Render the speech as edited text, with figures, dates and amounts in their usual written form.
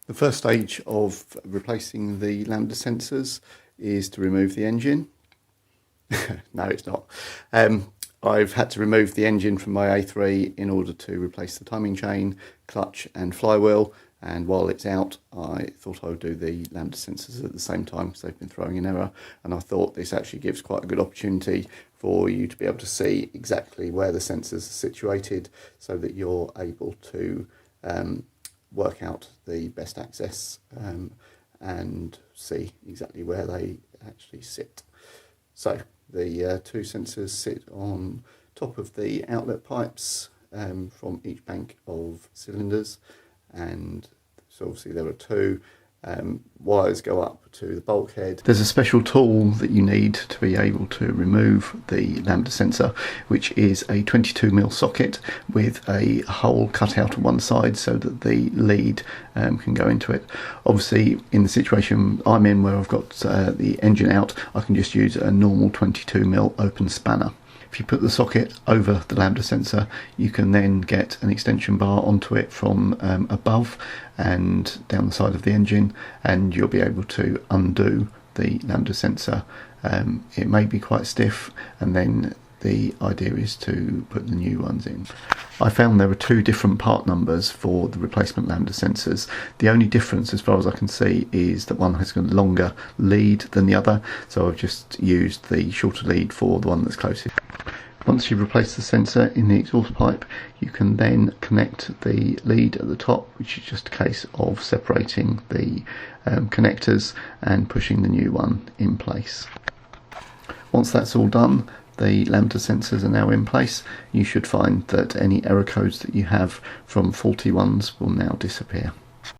The first stage of replacing the Lambda sensors is to remove the engine. No, it's not. I've had to remove the engine from my A3 in order to replace the timing chain, clutch and flywheel, and while it's out I thought I would do the Lambda sensors at the same time because they've been throwing an error, and I thought this actually gives quite a good opportunity for you to be able to see exactly where the sensors are situated so that you're able to work out the best access and see exactly where they actually sit. So the two sensors sit on top of the outlet pipes from each bank of cylinders, and so obviously there are two. Wires go up to the bulkhead. There's a special tool that you need to be able to remove the Lambda sensor, which is a 22mm socket with a hole cut out on one side so that the lead can go into it. Obviously in the situation I'm in where I've got the engine out, I can just use a normal 22mm open spanner. If you put the socket over the Lambda sensor, you can then get an extension bar onto it from above and down the side of the engine, and you'll be able to undo the Lambda sensor. It may be quite stiff, and then the idea is to put the new ones in. I found there are two different part numbers for the replacement Lambda sensors. The only difference as far as I can see is that one has got a longer lead than the other, so I've just used the shorter lead for the one that's closest. Once you've replaced the sensor in the exhaust pipe, you can then connect the lead at the top, which is just a case of separating the connectors and pushing the new one in place. Once that's all done, the Lambda sensors are now in place. You should find that any error codes that you have from faulty ones will now disappear.